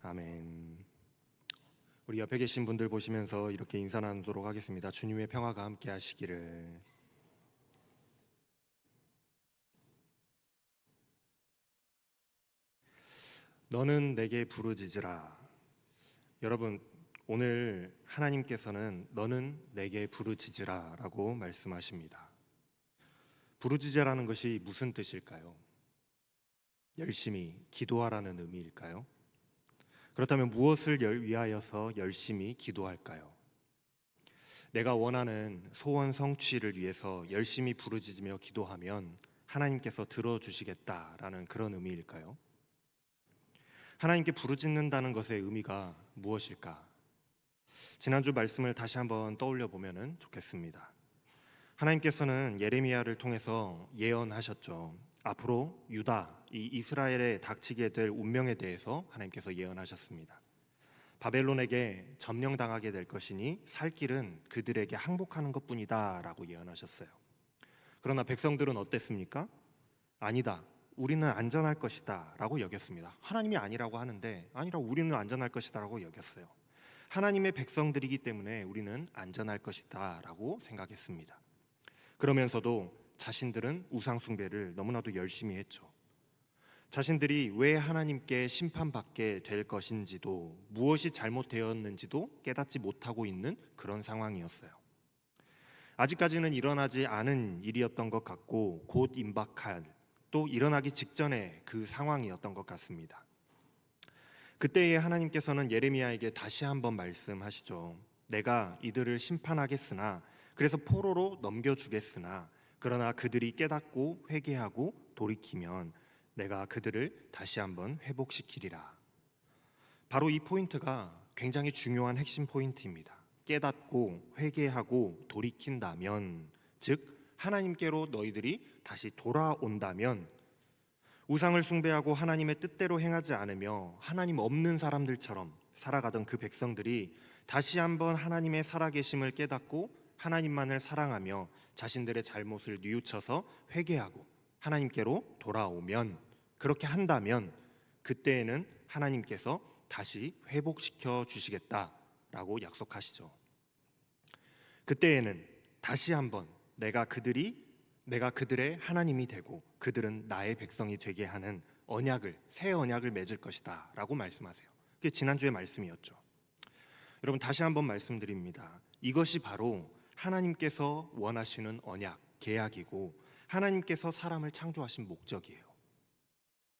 아멘. 우리 옆에 계신 분들 보시면서 이렇게 인사 나누도록 하겠습니다. 주님의 평화가 함께 하시기를. 너는 내게 부르짖으라. 여러분, 오늘 하나님께서는 너는 내게 부르짖으라 라고 말씀하십니다. 부르짖으라는 것이 무슨 뜻일까요? 열심히 기도하라는 의미일까요? 그렇다면 무엇을 위하여서 열심히 기도할까요? 내가 원하는 소원 성취를 위해서 열심히 부르짖으며 기도하면 하나님께서 들어주시겠다라는 그런 의미일까요? 하나님께 부르짖는다는 것의 의미가 무엇일까? 지난주 말씀을 다시 한번 떠올려 보면 좋겠습니다. 하나님께서는 예레미야를 통해서 예언하셨죠. 앞으로 유다, 이 이스라엘에 닥치게 될 운명에 대해서 하나님께서 예언하셨습니다. 바벨론에게 점령당하게 될 것이니 살 길은 그들에게 항복하는 것뿐이다 라고 예언하셨어요. 그러나 백성들은 어땠습니까? 아니다, 우리는 안전할 것이다 라고 여겼습니다. 하나님이 아니라고 하는데 아니라 우리는 안전할 것이다 라고 여겼어요. 하나님의 백성들이기 때문에 우리는 안전할 것이다 라고 생각했습니다. 그러면서도 자신들은 우상 숭배를 너무나도 열심히 했죠. 자신들이 왜 하나님께 심판받게 될 것인지도 무엇이 잘못되었는지도 깨닫지 못하고 있는 그런 상황이었어요. 아직까지는 일어나지 않은 일이었던 것 같고 곧 임박할, 또 일어나기 직전의 그 상황이었던 것 같습니다. 그때에 하나님께서는 예레미야에게 다시 한번 말씀하시죠. 내가 이들을 심판하겠으나, 그래서 포로로 넘겨주겠으나, 그러나 그들이 깨닫고 회개하고 돌이키면 내가 그들을 다시 한번 회복시키리라. 바로 이 포인트가 굉장히 중요한 핵심 포인트입니다. 깨닫고 회개하고 돌이킨다면, 즉 하나님께로 너희들이 다시 돌아온다면, 우상을 숭배하고 하나님의 뜻대로 행하지 않으며 하나님 없는 사람들처럼 살아가던 그 백성들이 다시 한번 하나님의 살아계심을 깨닫고 하나님만을 사랑하며 자신들의 잘못을 뉘우쳐서 회개하고 하나님께로 돌아오면, 그렇게 한다면 그때에는 하나님께서 다시 회복시켜 주시겠다라고 약속하시죠. 그때에는 다시 한번 내가 그들의 하나님이 되고 그들은 나의 백성이 되게 하는 새 언약을 맺을 것이다 라고 말씀하세요. 그게 지난주의 말씀이었죠. 여러분, 다시 한번 말씀드립니다. 이것이 바로 하나님께서 원하시는 언약, 계약이고 하나님께서 사람을 창조하신 목적이에요.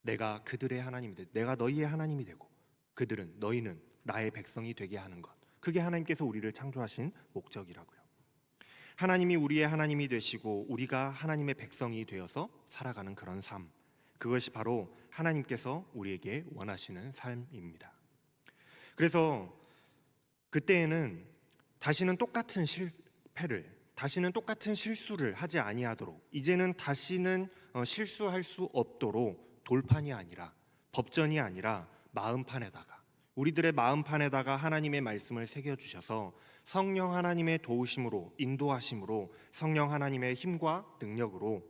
내가 그들의 하나님이 되고 내가 너희의 하나님이 되고 너희는 나의 백성이 되게 하는 것, 그게 하나님께서 우리를 창조하신 목적이라고요. 하나님이 우리의 하나님이 되시고 우리가 하나님의 백성이 되어서 살아가는 그런 삶, 그것이 바로 하나님께서 우리에게 원하시는 삶입니다. 그래서 그때에는 다시는 똑같은 실수를 하지 아니하도록, 이제는 다시는 실수할 수 없도록 돌판이 아니라, 법전이 아니라 마음판에다가, 우리들의 마음판에다가 하나님의 말씀을 새겨주셔서 성령 하나님의 도우심으로, 인도하심으로, 성령 하나님의 힘과 능력으로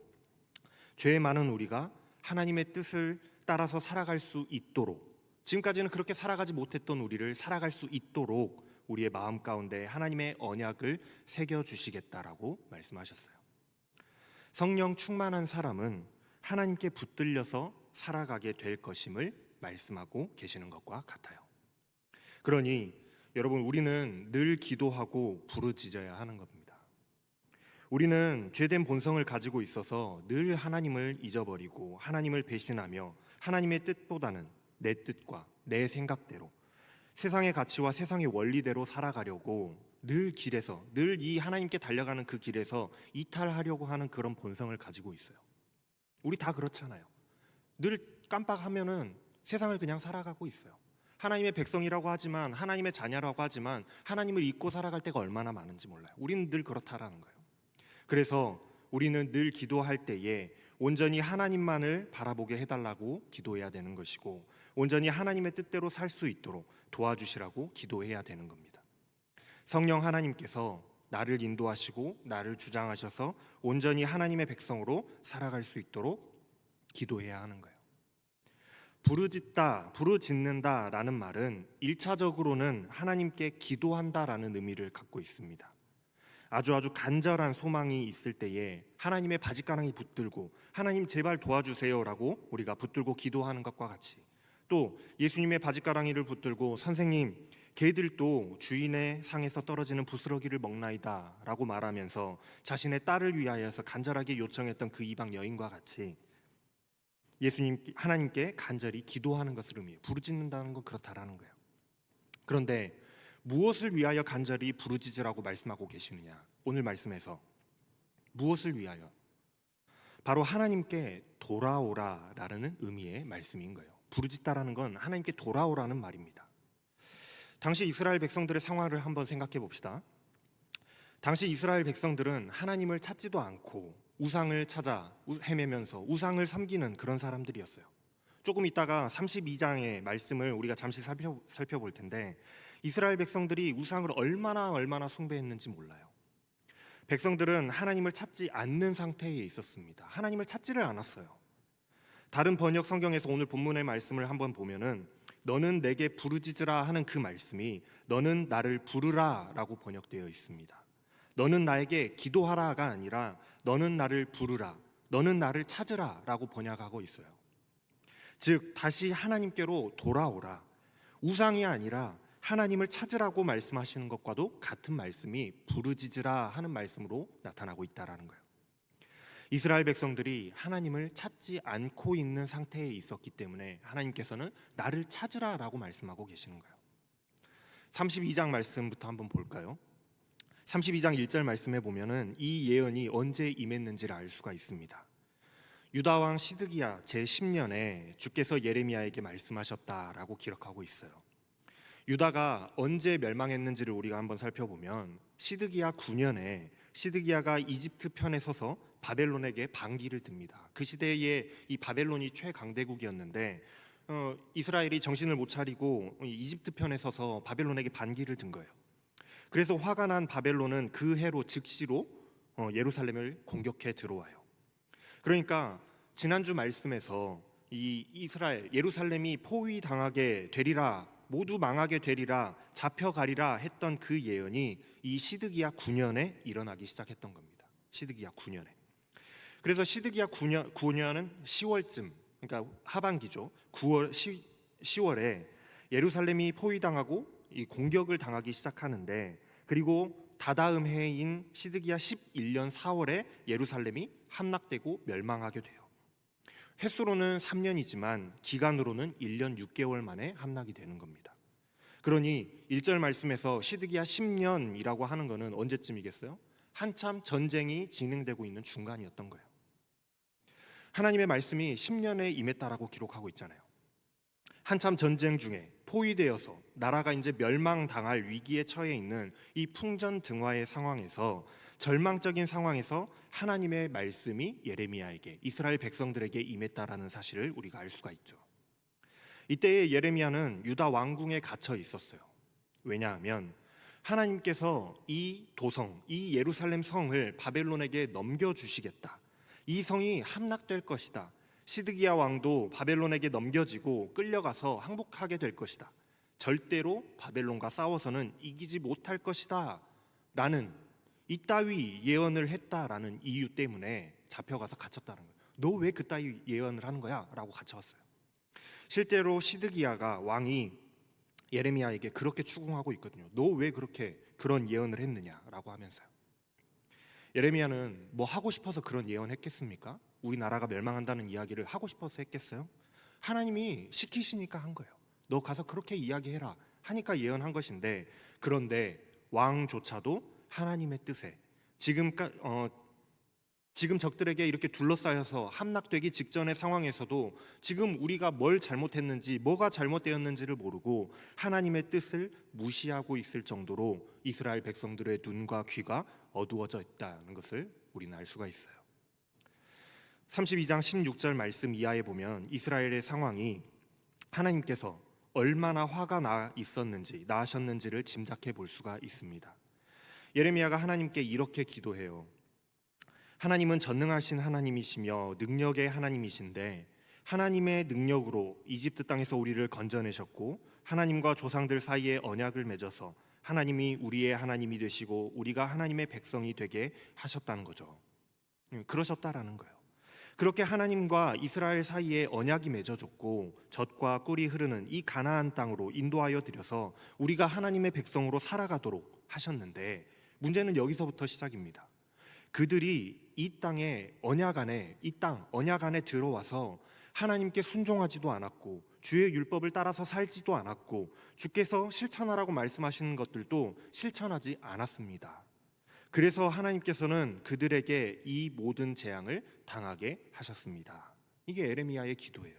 죄 많은 우리가 하나님의 뜻을 따라서 살아갈 수 있도록, 지금까지는 그렇게 살아가지 못했던 우리를 살아갈 수 있도록 우리의 마음 가운데 하나님의 언약을 새겨주시겠다라고 말씀하셨어요. 성령 충만한 사람은 하나님께 붙들려서 살아가게 될 것임을 말씀하고 계시는 것과 같아요. 그러니 여러분, 우리는 늘 기도하고 부르짖어야 하는 겁니다. 우리는 죄된 본성을 가지고 있어서 늘 하나님을 잊어버리고 하나님을 배신하며 하나님의 뜻보다는 내 뜻과 내 생각대로, 세상의 가치와 세상의 원리대로 살아가려고 늘 이 하나님께 달려가는 그 길에서 이탈하려고 하는 그런 본성을 가지고 있어요. 우리 다 그렇잖아요. 늘 깜빡하면은 세상을 그냥 살아가고 있어요. 하나님의 백성이라고 하지만, 하나님의 자녀라고 하지만 하나님을 잊고 살아갈 때가 얼마나 많은지 몰라요. 우리는 늘 그렇다라는 거예요. 그래서 우리는 늘 기도할 때에 온전히 하나님만을 바라보게 해달라고 기도해야 되는 것이고, 온전히 하나님의 뜻대로 살 수 있도록 도와주시라고 기도해야 되는 겁니다. 성령 하나님께서 나를 인도하시고 나를 주장하셔서 온전히 하나님의 백성으로 살아갈 수 있도록 기도해야 하는 거예요. 부르짖는다라는 말은 1차적으로는 하나님께 기도한다라는 의미를 갖고 있습니다. 아주 간절한 소망이 있을 때에 하나님의 바짓가랑이 붙들고 하나님 제발 도와주세요라고 우리가 붙들고 기도하는 것과 같이, 또 예수님의 바짓가랑이를 붙들고 선생님, 개들도 주인의 상에서 떨어지는 부스러기를 먹나이다라고 말하면서 자신의 딸을 위하여서 간절하게 요청했던 그 이방 여인과 같이 하나님께 간절히 기도하는 것을 의미해요. 부르짖는다는 건 그렇다라는 거예요. 그런데 무엇을 위하여 간절히 부르짖으라고 말씀하고 계시느냐? 오늘 말씀에서 무엇을 위하여? 바로 하나님께 돌아오라라는 의미의 말씀인 거예요. 부르짖다라는 건 하나님께 돌아오라는 말입니다. 당시 이스라엘 백성들의 상황을 한번 생각해 봅시다. 당시 이스라엘 백성들은 하나님을 찾지도 않고 우상을 찾아 헤매면서 우상을 섬기는 그런 사람들이었어요. 조금 이따가 32장의 말씀을 우리가 잠시 살펴볼 텐데, 이스라엘 백성들이 우상을 얼마나 숭배했는지 몰라요. 백성들은 하나님을 찾지 않는 상태에 있었습니다. 하나님을 찾지를 않았어요. 다른 번역 성경에서 오늘 본문의 말씀을 한번 보면은 너는 내게 부르짖으라 하는 그 말씀이 너는 나를 부르라 라고 번역되어 있습니다. 너는 나에게 기도하라가 아니라 너는 나를 부르라, 너는 나를 찾으라 라고 번역하고 있어요. 즉 다시 하나님께로 돌아오라, 우상이 아니라 하나님을 찾으라고 말씀하시는 것과도 같은 말씀이 부르짖으라 하는 말씀으로 나타나고 있다라는 거예요. 이스라엘 백성들이 하나님을 찾지 않고 있는 상태에 있었기 때문에 하나님께서는 나를 찾으라라고 말씀하고 계시는 거예요. 32장 말씀부터 한번 볼까요? 32장 1절 말씀에 보면은 이 예언이 언제 임했는지를 알 수가 있습니다. 유다 왕 시드기야 제10년에 주께서 예레미야에게 말씀하셨다라고 기록하고 있어요. 유다가 언제 멸망했는지를 우리가 한번 살펴보면 시드기야 9년에 시드기야가 이집트 편에 서서 바벨론에게 반기를 듭니다. 그 시대에 이 바벨론이 최강대국이었는데 이스라엘이 정신을 못 차리고 이집트 편에 서서 바벨론에게 반기를 든 거예요. 그래서 화가 난 바벨론은 그 해로 즉시로 예루살렘을 공격해 들어와요. 그러니까 지난주 말씀에서 이 이스라엘 예루살렘이 포위당하게 되리라, 모두 망하게 되리라, 잡혀가리라 했던 그 예언이 이 시드기야 9년에 일어나기 시작했던 겁니다. 시드기야 9년에. 그래서 시드기야 9년은 10월쯤, 그러니까 하반기죠. 10월에 예루살렘이 포위당하고 이 공격을 당하기 시작하는데, 그리고 다다음 해인 시드기야 11년 4월에 예루살렘이 함락되고 멸망하게 돼요. 횟수로는 3년이지만 기간으로는 1년 6개월 만에 함락이 되는 겁니다. 그러니 1절 말씀에서 시드기야 10년이라고 하는 것은 언제쯤이겠어요? 한참 전쟁이 진행되고 있는 중간이었던 거예요. 하나님의 말씀이 10년에 임했다라고 기록하고 있잖아요. 한참 전쟁 중에 포위되어서 나라가 이제 멸망당할 위기에 처해 있는 이 풍전등화의 상황에서, 절망적인 상황에서 하나님의 말씀이 예레미야에게, 이스라엘 백성들에게 임했다라는 사실을 우리가 알 수가 있죠. 이때의 예레미야는 유다 왕궁에 갇혀 있었어요. 왜냐하면 하나님께서 이 도성, 이 예루살렘 성을 바벨론에게 넘겨주시겠다, 이 성이 함락될 것이다, 시드기야 왕도 바벨론에게 넘겨지고 끌려가서 항복하게 될 것이다, 절대로 바벨론과 싸워서는 이기지 못할 것이다 라는 이따위 예언을 했다라는 이유 때문에 잡혀가서 갇혔다는 거예요. 너 왜 그따위 예언을 하는 거야? 라고 갇혀왔어요. 실제로 시드기야가 왕이 예레미야에게 그렇게 추궁하고 있거든요. 너 왜 그렇게 그런 예언을 했느냐라고 하면서요. 예레미야는 뭐 하고 싶어서 그런 예언했겠습니까? 우리나라가 멸망한다는 이야기를 하고 싶어서 했겠어요? 하나님이 시키시니까 한 거예요. 너 가서 그렇게 이야기해라 하니까 예언한 것인데, 그런데 왕조차도 하나님의 뜻에 지금 적들에게 이렇게 둘러싸여서 함락되기 직전의 상황에서도 지금 우리가 뭘 잘못했는지, 뭐가 잘못되었는지를 모르고 하나님의 뜻을 무시하고 있을 정도로 이스라엘 백성들의 눈과 귀가 어두워져 있다는 것을 우리는 알 수가 있어요. 32장 16절 말씀 이하에 보면 이스라엘의 상황이 하나님께서 얼마나 화가 나셨는지를 짐작해 볼 수가 있습니다. 예레미야가 하나님께 이렇게 기도해요. 하나님은 전능하신 하나님이시며 능력의 하나님이신데 하나님의 능력으로 이집트 땅에서 우리를 건져내셨고 하나님과 조상들 사이에 언약을 맺어서 하나님이 우리의 하나님이 되시고 우리가 하나님의 백성이 되게 하셨다는 거죠. 그러셨다라는 거예요. 그렇게 하나님과 이스라엘 사이에 언약이 맺어졌고 젖과 꿀이 흐르는 이 가나안 땅으로 인도하여 드려서 우리가 하나님의 백성으로 살아가도록 하셨는데, 문제는 여기서부터 시작입니다. 그들이 이 땅에 언약 안에 들어와서 하나님께 순종하지도 않았고 주의 율법을 따라서 살지도 않았고 주께서 실천하라고 말씀하시는 것들도 실천하지 않았습니다. 그래서 하나님께서는 그들에게 이 모든 재앙을 당하게 하셨습니다. 이게 예레미야의 기도예요.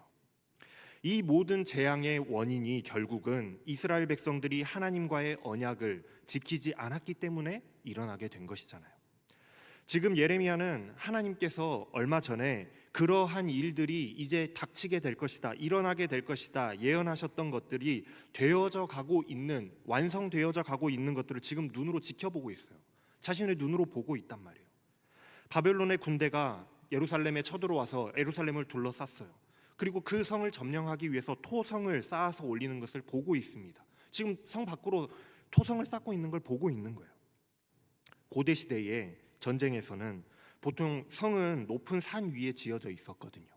이 모든 재앙의 원인이 결국은 이스라엘 백성들이 하나님과의 언약을 지키지 않았기 때문에 일어나게 된 것이잖아요. 지금 예레미야는 하나님께서 얼마 전에 그러한 일들이 이제 닥치게 될 것이다, 일어나게 될 것이다 예언하셨던 것들이 되어져 가고 있는, 완성되어져 가고 있는 것들을 지금 눈으로 지켜보고 있어요. 자신의 눈으로 보고 있단 말이에요. 바벨론의 군대가 예루살렘에 쳐들어와서 예루살렘을 둘러쌌어요. 그리고 그 성을 점령하기 위해서 토성을 쌓아서 올리는 것을 보고 있습니다. 지금 성 밖으로 토성을 쌓고 있는 걸 보고 있는 거예요. 고대 시대에 전쟁에서는 보통 성은 높은 산 위에 지어져 있었거든요.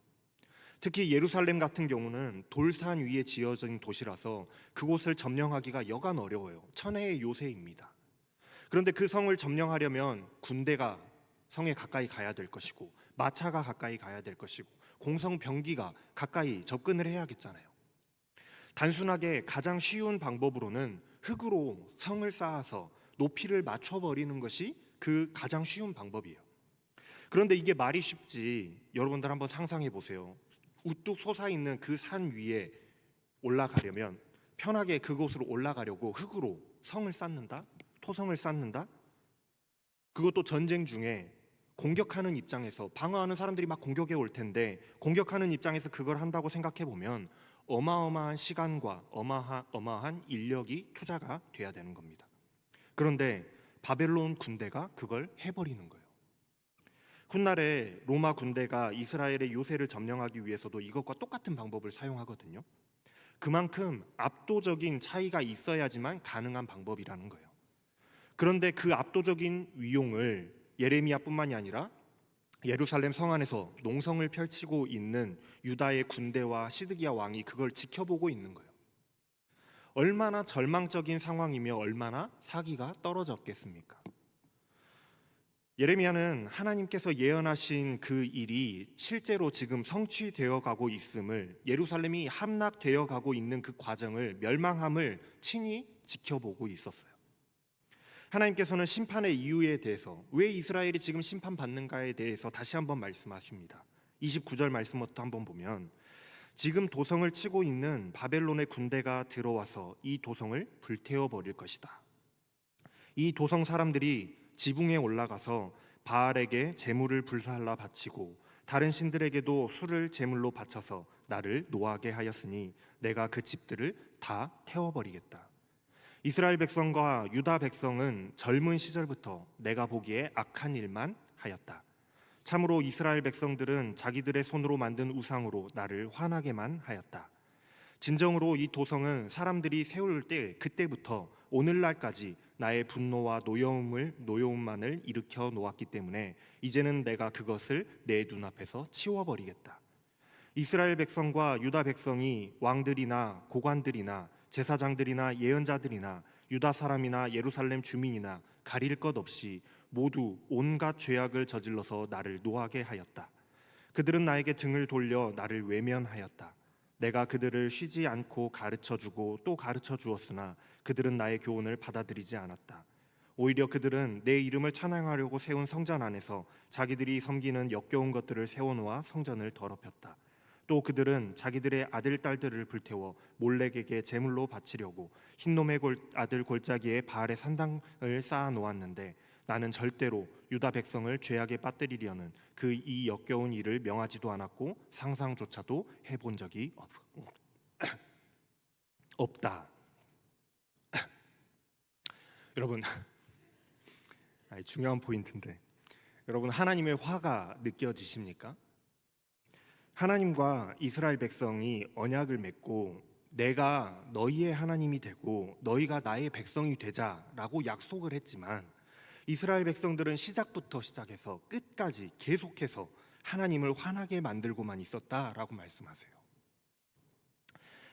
특히 예루살렘 같은 경우는 돌산 위에 지어진 도시라서 그곳을 점령하기가 여간 어려워요. 천혜의 요새입니다. 그런데 그 성을 점령하려면 군대가 성에 가까이 가야 될 것이고 마차가 가까이 가야 될 것이고 공성병기가 가까이 접근을 해야겠잖아요. 단순하게 가장 쉬운 방법으로는 흙으로 성을 쌓아서 높이를 맞춰버리는 것이 그 가장 쉬운 방법이에요. 그런데 이게 말이 쉽지, 여러분들 한번 상상해 보세요. 우뚝 솟아있는 그 산 위에 올라가려면, 편하게 그곳으로 올라가려고 흙으로 성을 쌓는다? 토성을 쌓는다? 그것도 전쟁 중에 공격하는 입장에서, 방어하는 사람들이 막 공격해 올 텐데 공격하는 입장에서 그걸 한다고 생각해 보면 어마어마한 시간과 어마어마한 인력이 투자가 돼야 되는 겁니다. 그런데 바벨론 군대가 그걸 해버리는 거예요. 훗날에 로마 군대가 이스라엘의 요새를 점령하기 위해서도 이것과 똑같은 방법을 사용하거든요. 그만큼 압도적인 차이가 있어야지만 가능한 방법이라는 거예요. 그런데 그 압도적인 위용을 예레미야뿐만이 아니라 예루살렘 성 안에서 농성을 펼치고 있는 유다의 군대와 시드기야 왕이 그걸 지켜보고 있는 거예요. 얼마나 절망적인 상황이며 얼마나 사기가 떨어졌겠습니까? 예레미야는 하나님께서 예언하신 그 일이 실제로 지금 성취되어 가고 있음을, 예루살렘이 함락되어 가고 있는 그 과정을, 멸망함을 친히 지켜보고 있었어요. 하나님께서는 심판의 이유에 대해서, 왜 이스라엘이 지금 심판받는가에 대해서 다시 한번 말씀하십니다. 29절 말씀부터 한번 보면, 지금 도성을 치고 있는 바벨론의 군대가 들어와서 이 도성을 불태워 버릴 것이다. 이 도성 사람들이 지붕에 올라가서 바알에게 제물을 불사할라 바치고 다른 신들에게도 술을 제물로 바쳐서 나를 노하게 하였으니 내가 그 집들을 다 태워버리겠다. 이스라엘 백성과 유다 백성은 젊은 시절부터 내가 보기에 악한 일만 하였다. 참으로 이스라엘 백성들은 자기들의 손으로 만든 우상으로 나를 화나게만 하였다. 진정으로 이 도성은 사람들이 세울 때 그때부터 오늘날까지 나의 분노와 노여움만을 일으켜 놓았기 때문에 이제는 내가 그것을 내 눈앞에서 치워버리겠다. 이스라엘 백성과 유다 백성이 왕들이나 고관들이나 제사장들이나 예언자들이나 유다 사람이나 예루살렘 주민이나 가릴 것 없이 모두 온갖 죄악을 저질러서 나를 노하게 하였다. 그들은 나에게 등을 돌려 나를 외면하였다. 내가 그들을 쉬지 않고 가르쳐주고 또 가르쳐 주었으나 그들은 나의 교훈을 받아들이지 않았다. 오히려 그들은 내 이름을 찬양하려고 세운 성전 안에서 자기들이 섬기는 역겨운 것들을 세워놓아 성전을 더럽혔다. 또 그들은 자기들의 아들 딸들을 불태워 몰렉에게 제물로 바치려고 흰놈의 아들 골짜기에 바알의 산당을 쌓아 놓았는데 나는 절대로 유다 백성을 죄악에 빠뜨리려는 그 이 역겨운 일을 명하지도 않았고 상상조차도 해본 적이 없다. 여러분, 중요한 포인트인데, 여러분 하나님의 화가 느껴지십니까? 하나님과 이스라엘 백성이 언약을 맺고 내가 너희의 하나님이 되고 너희가 나의 백성이 되자라고 약속을 했지만 이스라엘 백성들은 시작부터 시작해서 끝까지 계속해서 하나님을 화나게 만들고만 있었다라고 말씀하세요.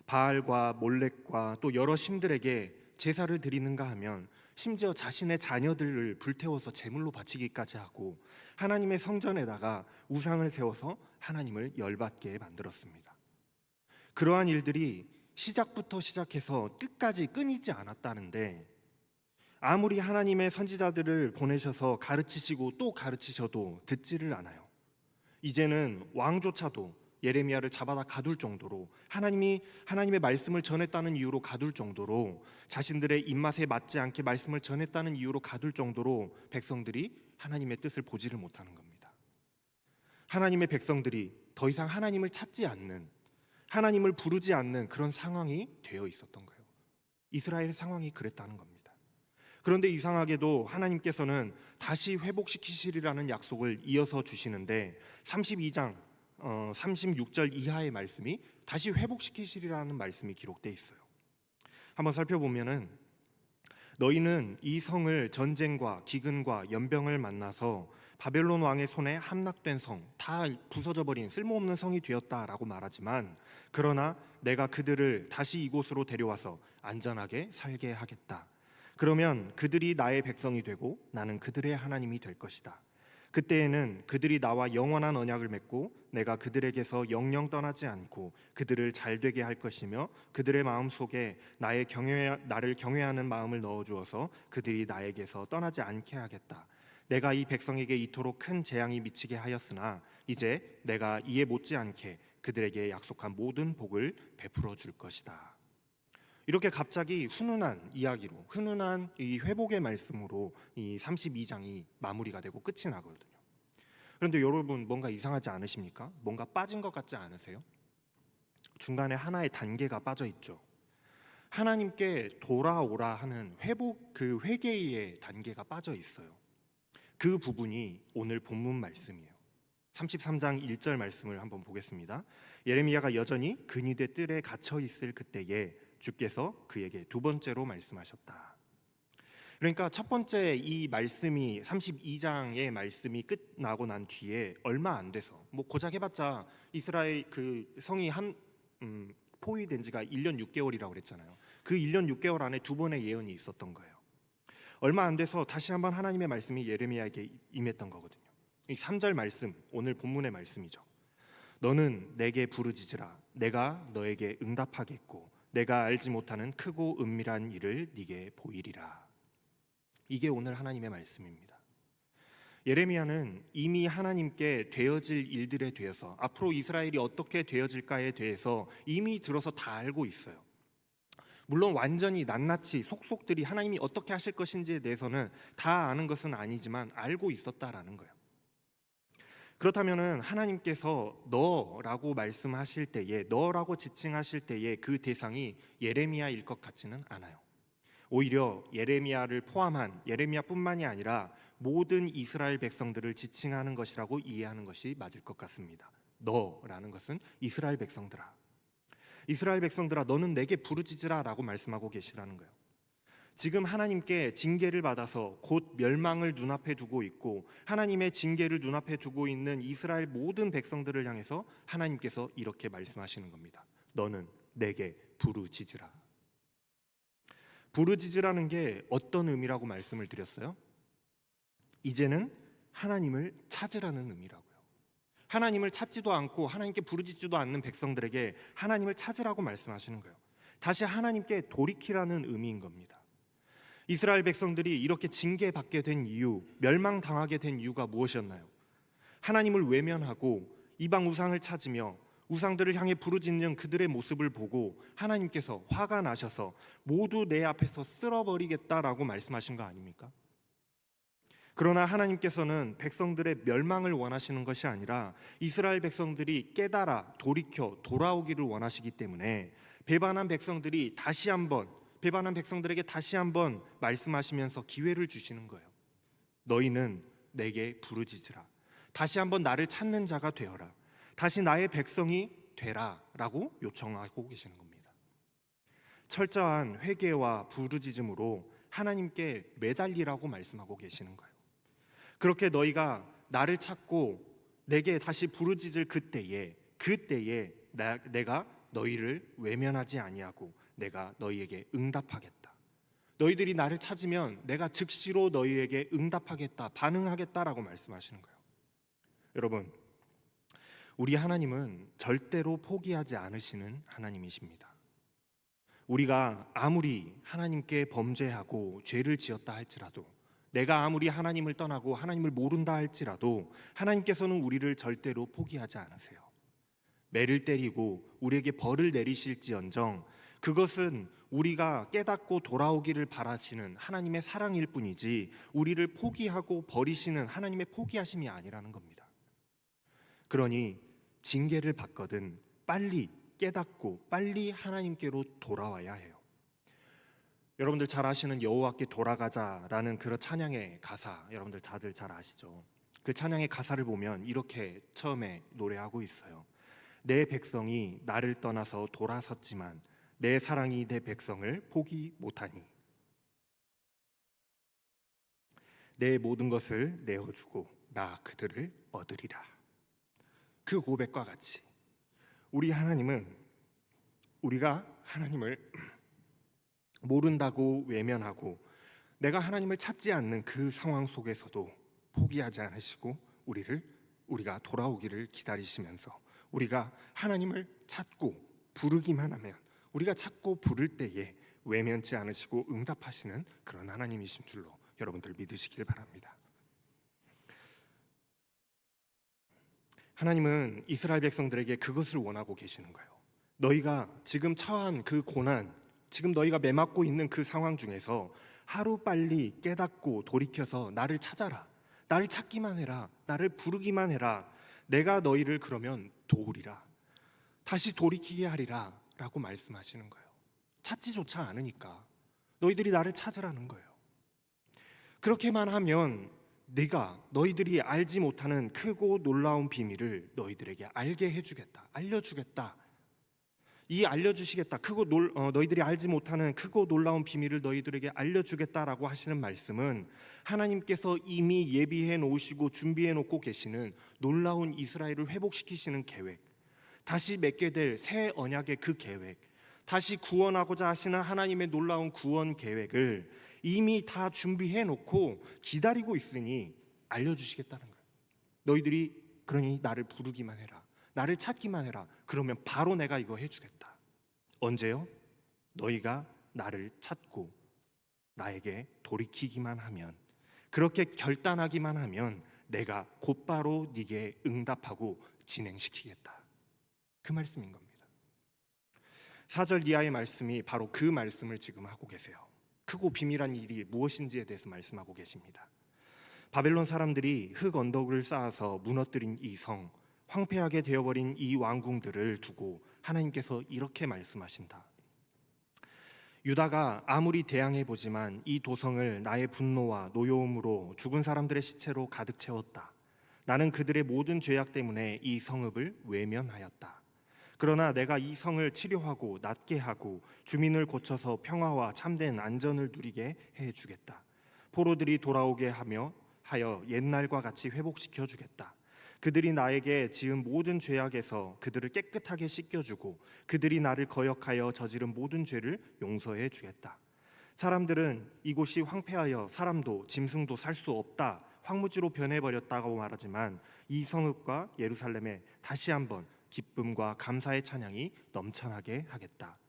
바알과 몰렉과 또 여러 신들에게 제사를 드리는가 하면 심지어 자신의 자녀들을 불태워서 제물로 바치기까지 하고 하나님의 성전에다가 우상을 세워서 하나님을 열받게 만들었습니다. 그러한 일들이 시작부터 시작해서 끝까지 끊이지 않았다는데 아무리 하나님의 선지자들을 보내셔서 가르치시고 또 가르치셔도 듣지를 않아요. 이제는 왕조차도 예레미야를 잡아다 가둘 정도로 하나님의 말씀을 전했다는 이유로 가둘 정도로 자신들의 입맛에 맞지 않게 말씀을 전했다는 이유로 가둘 정도로 백성들이 하나님의 뜻을 보지를 못하는 겁니다. 하나님의 백성들이 더 이상 하나님을 찾지 않는, 하나님을 부르지 않는 그런 상황이 되어 있었던 거예요. 이스라엘의 상황이 그랬다는 겁니다. 그런데 이상하게도 하나님께서는 다시 회복시키시리라는 약속을 이어서 주시는데 32장 36절 이하의 말씀이 다시 회복시키시리라는 말씀이 기록되어 있어요. 한번 살펴보면은 너희는 이 성을 전쟁과 기근과 연병을 만나서 바벨론 왕의 손에 함락된 성, 다 부서져 버린 쓸모없는 성이 되었다라고 말하지만 그러나 내가 그들을 다시 이곳으로 데려와서 안전하게 살게 하겠다. 그러면 그들이 나의 백성이 되고 나는 그들의 하나님이 될 것이다. 그때에는 그들이 나와 영원한 언약을 맺고 내가 그들에게서 영영 떠나지 않고 그들을 잘되게 할 것이며 그들의 마음속에 나를 경외하는 마음을 넣어주어서 그들이 나에게서 떠나지 않게 하겠다. 내가 이 백성에게 이토록 큰 재앙이 미치게 하였으나 이제 내가 이에 못지않게 그들에게 약속한 모든 복을 베풀어 줄 것이다. 이렇게 갑자기 훈훈한 이야기로, 훈훈한 이 회복의 말씀으로 이 32장이 마무리가 되고 끝이 나거든요. 그런데 여러분 뭔가 이상하지 않으십니까? 뭔가 빠진 것 같지 않으세요? 중간에 하나의 단계가 빠져 있죠. 하나님께 돌아오라 하는 회복, 그 회개의 단계가 빠져 있어요. 그 부분이 오늘 본문 말씀이에요. 33장 1절 말씀을 한번 보겠습니다. 예레미야가 여전히 근위대 뜰에 갇혀 있을 그때에 주께서 그에게 두 번째로 말씀하셨다. 그러니까 첫 번째 이 말씀이 32장의 말씀이 끝나고 난 뒤에 얼마 안 돼서 뭐 고작 해봤자 이스라엘 그 성이 포위된 지가 1년 6개월이라고 그랬잖아요. 그 1년 6개월 안에 두 번의 예언이 있었던 거예요. 얼마 안 돼서 다시 한번 하나님의 말씀이 예레미야에게 임했던 거거든요. 이 3절 말씀, 오늘 본문의 말씀이죠. 너는 내게 부르짖으라. 내가 너에게 응답하겠고 내가 알지 못하는 크고 은밀한 일을 네게 보이리라. 이게 오늘 하나님의 말씀입니다. 예레미야는 이미 하나님께 되어질 일들에 대해서 앞으로 이스라엘이 어떻게 되어질까에 대해서 이미 들어서 다 알고 있어요. 물론 완전히 낱낱이 속속들이 하나님이 어떻게 하실 것인지에 대해서는 다 아는 것은 아니지만 알고 있었다라는 거예요. 그렇다면은 하나님께서 너라고 말씀하실 때에, 너라고 지칭하실 때에 그 대상이 예레미야일 것 같지는 않아요. 오히려 예레미야를 포함한 예레미야뿐만이 아니라 모든 이스라엘 백성들을 지칭하는 것이라고 이해하는 것이 맞을 것 같습니다. 너라는 것은 이스라엘 백성들아, 이스라엘 백성들아, 너는 내게 부르짖으라 라고 말씀하고 계시라는 거예요. 지금 하나님께 징계를 받아서 곧 멸망을 눈앞에 두고 있고 하나님의 징계를 눈앞에 두고 있는 이스라엘 모든 백성들을 향해서 하나님께서 이렇게 말씀하시는 겁니다. 너는 내게 부르짖으라. 부르짖으라는 게 어떤 의미라고 말씀을 드렸어요? 이제는 하나님을 찾으라는 의미라고요. 하나님을 찾지도 않고 하나님께 부르짖지도 않는 백성들에게 하나님을 찾으라고 말씀하시는 거예요. 다시 하나님께 돌이키라는 의미인 겁니다. 이스라엘 백성들이 이렇게 징계받게 된 이유, 멸망당하게 된 이유가 무엇이었나요? 하나님을 외면하고 이방 우상을 찾으며 우상들을 향해 부르짖는 그들의 모습을 보고 하나님께서 화가 나셔서 모두 내 앞에서 쓸어버리겠다라고 말씀하신 거 아닙니까? 그러나 하나님께서는 백성들의 멸망을 원하시는 것이 아니라 이스라엘 백성들이 깨달아 돌이켜 돌아오기를 원하시기 때문에 배반한 백성들에게 다시 한번 말씀하시면서 기회를 주시는 거예요. 너희는 내게 부르짖으라. 다시 한번 나를 찾는 자가 되어라. 다시 나의 백성이 되라라고 요청하고 계시는 겁니다. 철저한 회개와 부르짖음으로 하나님께 매달리라고 말씀하고 계시는 거예요. 그렇게 너희가 나를 찾고 내게 다시 부르짖을 그때에 내가 너희를 외면하지 아니하고 내가 너희에게 응답하겠다. 너희들이 나를 찾으면 내가 즉시로 너희에게 응답하겠다, 반응하겠다라고 말씀하시는 거예요. 여러분, 우리 하나님은 절대로 포기하지 않으시는 하나님이십니다. 우리가 아무리 하나님께 범죄하고 죄를 지었다 할지라도, 내가 아무리 하나님을 떠나고 하나님을 모른다 할지라도 하나님께서는 우리를 절대로 포기하지 않으세요. 매를 때리고 우리에게 벌을 내리실지언정 그것은 우리가 깨닫고 돌아오기를 바라시는 하나님의 사랑일 뿐이지 우리를 포기하고 버리시는 하나님의 포기하심이 아니라는 겁니다. 그러니 징계를 받거든 빨리 깨닫고 빨리 하나님께로 돌아와야 해요. 여러분들 잘 아시는 여호와께 돌아가자라는 그런 찬양의 가사, 여러분들 다들 잘 아시죠? 그 찬양의 가사를 보면 이렇게 처음에 노래하고 있어요. 내 백성이 나를 떠나서 돌아섰지만 내 사랑이 내 백성을 포기 못하니 내 모든 것을 내어주고 나 그들을 얻으리라. 그 고백과 같이 우리 하나님은 우리가 하나님을 모른다고 외면하고 내가 하나님을 찾지 않는 그 상황 속에서도 포기하지 않으시고 우리가 돌아오기를 기다리시면서 우리가 하나님을 찾고 부르기만 하면 우리가 찾고 부를 때에 외면치 않으시고 응답하시는 그런 하나님이신 줄로 여러분들 믿으시길 바랍니다. 하나님은 이스라엘 백성들에게 그것을 원하고 계시는 거예요. 너희가 지금 처한 그 고난, 지금 너희가 매맞고 있는 그 상황 중에서 하루빨리 깨닫고 돌이켜서 나를 찾아라. 나를 찾기만 해라. 나를 부르기만 해라. 내가 너희를 그러면 도우리라. 다시 돌이키게 하리라 라고 말씀하시는 거예요. 찾지조차 않으니까 너희들이 나를 찾으라는 거예요. 그렇게만 하면 너희들이 알지 못하는 크고 놀라운 비밀을 너희들에게 알게 해주겠다. 알려주겠다. 이 알려주시겠다. 너희들이 알지 못하는 크고 놀라운 비밀을 너희들에게 알려주겠다라고 하시는 말씀은 하나님께서 이미 예비해 놓으시고 준비해 놓고 계시는 놀라운 이스라엘을 회복시키시는 계획, 다시 맺게 될 새 언약의 그 계획, 다시 구원하고자 하시는 하나님의 놀라운 구원 계획을 이미 다 준비해 놓고 기다리고 있으니 알려주시겠다는 거예요. 너희들이 그러니 나를 부르기만 해라. 나를 찾기만 해라. 그러면 바로 내가 이거 해주겠다. 언제요? 너희가 나를 찾고 나에게 돌이키기만 하면, 그렇게 결단하기만 하면 내가 곧바로 네게 응답하고 진행시키겠다. 그 말씀인 겁니다. 4절 이하의 말씀이 바로 그 말씀을 지금 하고 계세요. 크고 비밀한 일이 무엇인지에 대해서 말씀하고 계십니다. 바벨론 사람들이 흙 언덕을 쌓아서 무너뜨린 이 성, 황폐하게 되어버린 이 왕궁들을 두고 하나님께서 이렇게 말씀하신다. 유다가 아무리 대항해보지만 이 도성을 나의 분노와 노여움으로 죽은 사람들의 시체로 가득 채웠다. 나는 그들의 모든 죄악 때문에 이 성읍을 외면하였다. 그러나 내가 이 성을 치료하고 낫게 하고 주민을 고쳐서 평화와 참된 안전을 누리게 해주겠다. 포로들이 돌아오게 하여 옛날과 같이 회복시켜 주겠다. 그들이 나에게 지은 모든 죄악에서 그들을 깨끗하게 씻겨주고 그들이 나를 거역하여 저지른 모든 죄를 용서해 주겠다. 사람들은 이곳이 황폐하여 사람도 짐승도 살 수 없다, 황무지로 변해버렸다고 말하지만 이 성읍과 예루살렘에 다시 한번 기쁨과 감사의 찬양이 넘쳐나게 하겠다.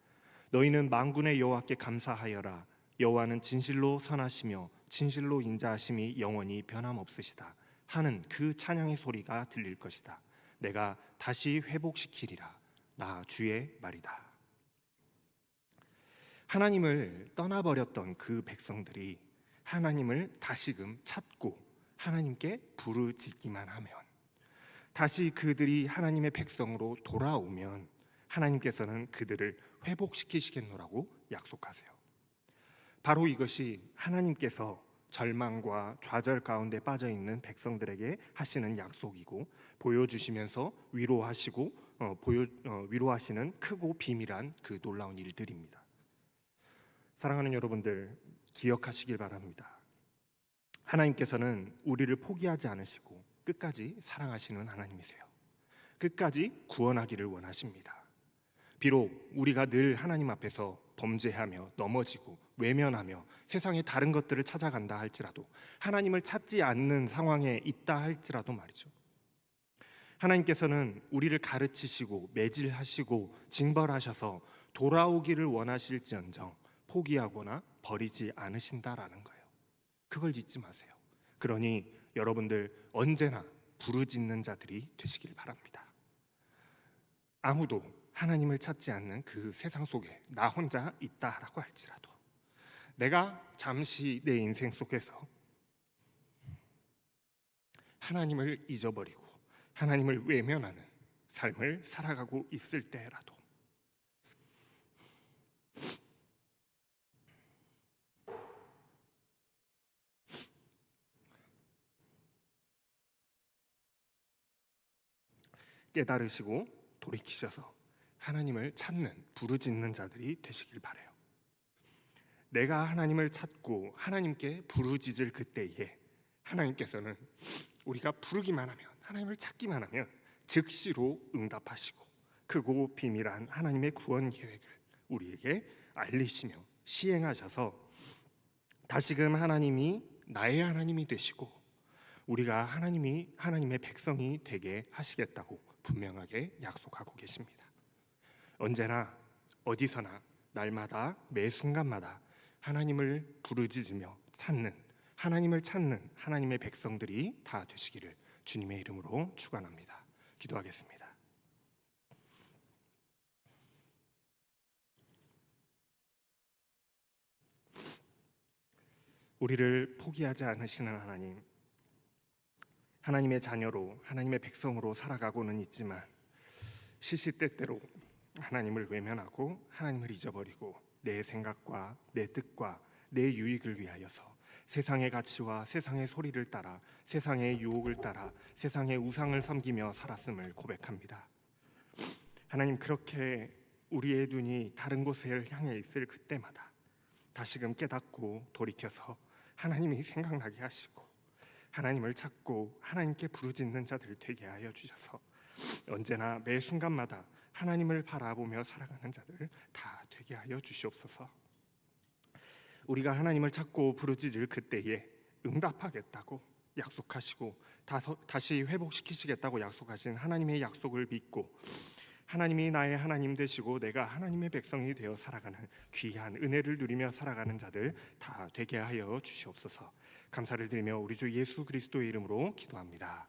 너희는 만군의 여호와께 감사하여라. 여호와는 진실로 선하시며 진실로 인자하심이 영원히 변함없으시다 하는 그 찬양의 소리가 들릴 것이다. 내가 다시 회복시키리라. 나 주의 말이다. 하나님을 떠나버렸던 그 백성들이 하나님을 다시금 찾고 하나님께 부르짖기만 하면, 다시 그들이 하나님의 백성으로 돌아오면 하나님께서는 그들을 회복시키시겠노라고 약속하세요. 바로 이것이 하나님께서 절망과 좌절 가운데 빠져 있는 백성들에게 하시는 약속이고 보여주시면서 위로하시는 크고 비밀한 그 놀라운 일들입니다. 사랑하는 여러분들, 기억하시길 바랍니다. 하나님께서는 우리를 포기하지 않으시고 끝까지 사랑하시는 하나님이세요. 끝까지 구원하기를 원하십니다. 비록 우리가 늘 하나님 앞에서 범죄하며 넘어지고 외면하며 세상의 다른 것들을 찾아간다 할지라도, 하나님을 찾지 않는 상황에 있다 할지라도 말이죠, 하나님께서는 우리를 가르치시고 매질하시고 징벌하셔서 돌아오기를 원하실지언정 포기하거나 버리지 않으신다라는 거예요. 그걸 잊지 마세요. 그러니 여러분들 언제나 부르짖는 자들이 되시길 바랍니다. 아무도 하나님을 찾지 않는 그 세상 속에 나 혼자 있다라고 할지라도, 내가 잠시 내 인생 속에서 하나님을 잊어버리고 하나님을 외면하는 삶을 살아가고 있을 때라도 깨달으시고 돌이키셔서 하나님을 찾는, 부르짖는 자들이 되시길 바라요. 내가 하나님을 찾고 하나님께 부르짖을 그때에 하나님께서는 우리가 부르기만 하면, 하나님을 찾기만 하면 즉시로 응답하시고 크고 비밀한 하나님의 구원 계획을 우리에게 알리시며 시행하셔서 다시금 하나님이 나의 하나님이 되시고 우리가 하나님의 백성이 되게 하시겠다고 분명하게 약속하고 계십니다. 언제나 어디서나 날마다 매 순간마다 하나님을 부르짖으며 하나님을 찾는 하나님의 백성들이 다 되시기를 주님의 이름으로 축원합니다. 기도하겠습니다. 우리를 포기하지 않으시는 하나님, 하나님의 자녀로, 하나님의 백성으로 살아가고는 있지만 시시때때로 하나님을 외면하고 하나님을 잊어버리고 내 생각과 내 뜻과 내 유익을 위하여서 세상의 가치와 세상의 소리를 따라, 세상의 유혹을 따라 세상의 우상을 섬기며 살았음을 고백합니다. 하나님, 그렇게 우리의 눈이 다른 곳을 향해 있을 그때마다 다시금 깨닫고 돌이켜서 하나님이 생각나게 하시고 하나님을 찾고 하나님께 부르짖는 자들 되게 하여 주셔서 언제나 매 순간마다 하나님을 바라보며 살아가는 자들 다 되게 하여 주시옵소서. 우리가 하나님을 찾고 부르짖을 그때에 응답하겠다고 약속하시고 다시 회복시키시겠다고 약속하신 하나님의 약속을 믿고 하나님이 나의 하나님 되시고 내가 하나님의 백성이 되어 살아가는 귀한 은혜를 누리며 살아가는 자들 다 되게 하여 주시옵소서. 감사를 드리며 우리 주 예수 그리스도의 이름으로 기도합니다.